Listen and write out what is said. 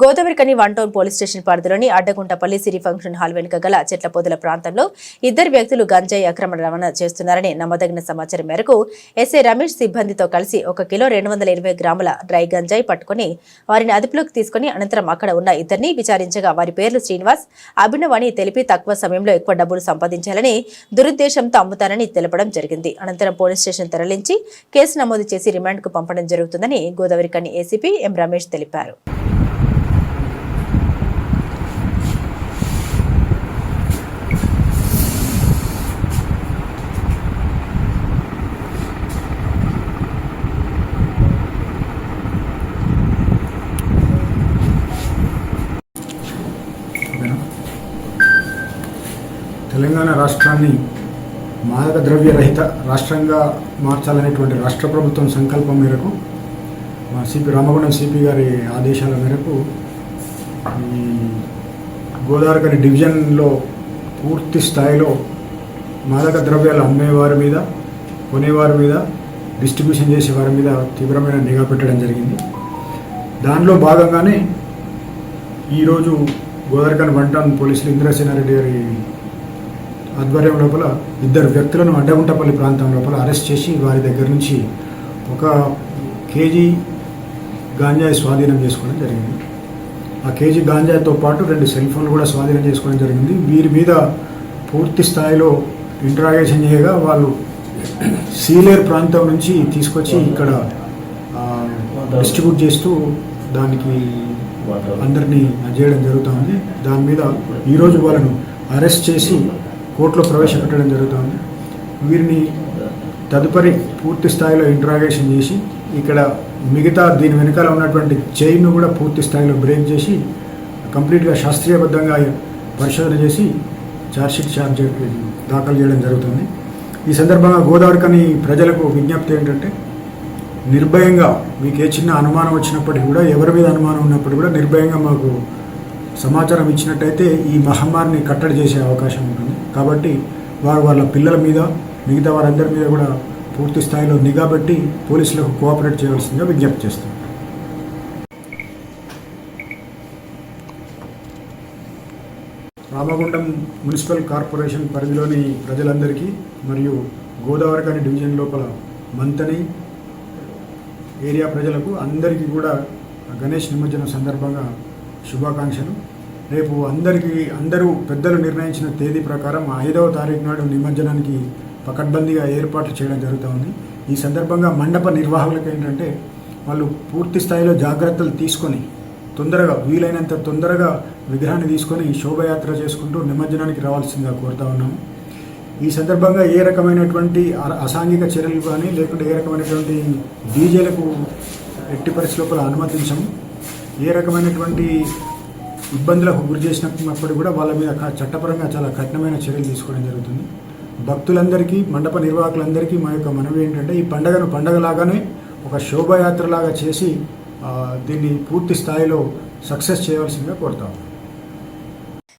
Godavarikhani one town police station పరిధిలోని అడ్డగుంటపల్లి సిరి function hall వెనుక గల చెట్ల పొదల ప్రాంతంలో ఇద్దరు వ్యక్తులు గంజాయి అక్రమ రవాణా చేస్తున్నారని నమ్మదగిన సమాచారం మేరకు ఎస్ఐ రమేష్ సిబ్బందితో కలిసి 1 కిలో 220 గ్రాముల డ్రై గంజాయి పట్టుకుని వారిని అదుపులోకి తీసుకుని అనంతరం అక్కడ ఉన్న ఇద్దరిని విచారించగా వారి పేర్లు శ్రీనివాస్, అభినవ్ అని తెలిపి తక్కువ సమయంలో ఎక్కువ డబ్బులు సంపాదించాలని దురుద్దేశంతో అమ్ముతారని తెలపడం జరిగింది. అనంతరం పోలీస్ స్టేషన్ తరలించి కేసు నమోదు చేసి రిమాండ్కు పంపడం జరుగుతుందని గోదావరికని ఏసీపీ ఎం రమేష్ తెలిపారు. తెలంగాణ రాష్ట్రాన్ని మాదక ద్రవ్య రహిత రాష్ట్రంగా మార్చాలనేటువంటి రాష్ట్ర ప్రభుత్వం సంకల్పం మేరకు మా సిపి రామగుండం సిపి గారి ఆదేశాల మేరకు ఈ గోదావరికని డివిజన్లో పూర్తి స్థాయిలో మాదక ద్రవ్యాలు అమ్మేవారి మీద, కొనేవారి మీద, డిస్ట్రిబ్యూషన్ చేసే వారి మీద తీవ్రమైన నిఘా పెట్టడం జరిగింది. దానిలో భాగంగానే ఈరోజు గోదావరికని వన్ టౌన్ పోలీసులు ఇంద్రసేనారెడ్డి గారి ఆధ్వర్యం లోపల ఇద్దరు వ్యక్తులను అడ్డగుంటపల్లి ప్రాంతం లోపల అరెస్ట్ చేసి వారి దగ్గర నుంచి 1 కేజీ గాంజాయి స్వాధీనం చేసుకోవడం జరిగింది. ఆ కేజీ గాంజాయితో పాటు 2 సెల్ ఫోన్లు కూడా స్వాధీనం చేసుకోవడం జరిగింది. వీరి మీద పూర్తి స్థాయిలో ఇంటరాగేషన్ చేయగా వాళ్ళు సీలేరు ప్రాంతం నుంచి తీసుకొచ్చి ఇక్కడ డిస్ట్రిబ్యూట్ చేస్తూ దానికి అందరినీ చేయడం జరుగుతుంది. దాని మీద ఈరోజు వాళ్ళను అరెస్ట్ చేసి కోర్టులో ప్రవేశపెట్టడం జరుగుతుంది. వీరిని తదుపరి పూర్తి స్థాయిలో ఇంట్రాగేషన్ చేసి ఇక్కడ మిగతా దీని వెనకాల ఉన్నటువంటి చైన్ను కూడా పూర్తి స్థాయిలో బ్రేక్ చేసి కంప్లీట్గా శాస్త్రీయబద్ధంగా పరిశోధన చేసి ఛార్జ్షీట్ దాఖలు చేయడం జరుగుతుంది. ఈ సందర్భంగా గోదావరికని ప్రజలకు విజ్ఞప్తి ఏంటంటే, నిర్భయంగా మీకు ఏ చిన్న అనుమానం వచ్చినప్పటికీ కూడా, ఎవరి మీద అనుమానం ఉన్నప్పటికీ కూడా నిర్భయంగా మాకు సమాచారం ఇచ్చినట్టయితే ఈ మహమ్మారిని కట్టడి చేసే అవకాశం ఉంటుంది. కాబట్టి వారు వాళ్ళ పిల్లల మీద, మిగతా వారందరి మీద కూడా పూర్తి స్థాయిలో నిఘా పెట్టి పోలీసులకు కోఆపరేట్ చేయవలసిందిగా విజ్ఞప్తి చేస్తాం. రామగుండం మున్సిపల్ కార్పొరేషన్ పరిధిలోని ప్రజలందరికీ మరియు గోదావరికని డివిజన్ లోపల మంతని ఏరియా ప్రజలకు అందరికీ కూడా గణేష్ నిమజ్జనం సందర్భంగా శుభాకాంక్షలు. రేపు అందరూ పెద్దలు నిర్ణయించిన తేదీ ప్రకారం 5వ తారీఖు నాడు నిమజ్జనానికి పకడ్బందీగా ఏర్పాట్లు చేయడం జరుగుతుంది. ఈ సందర్భంగా మండప నిర్వాహకులకు ఏంటంటే, వాళ్ళు పూర్తి స్థాయిలో జాగ్రత్తలు తీసుకొని వీలైనంత తొందరగా విగ్రహాన్ని తీసుకొని శోభయాత్ర చేసుకుంటూ నిమజ్జనానికి రావాల్సిందిగా కోరుతా ఉన్నాము. ఈ సందర్భంగా ఏ రకమైనటువంటి అసాంఘిక చర్యలు కానీ, లేకుంటే ఏ రకమైనటువంటి డీజేలకు ఎట్టి పరిస్థితుల్లో అనుమతించము. ఏ రకమైనటువంటి ఇబ్బందులకు గురి చేసినప్పుడు కూడా వాళ్ళ మీద చట్టపరంగా చాలా కఠినమైన చర్యలు తీసుకోవడం జరుగుతుంది. భక్తులందరికీ, మండప నిర్వాహకులందరికీ మా యొక్క మనవి ఏంటంటే, ఈ పండుగను పండుగలాగానే ఒక శోభాయాత్రలాగా చేసి దీన్ని పూర్తి స్థాయిలో సక్సెస్ చేయవలసిందిగా కోరుతాము.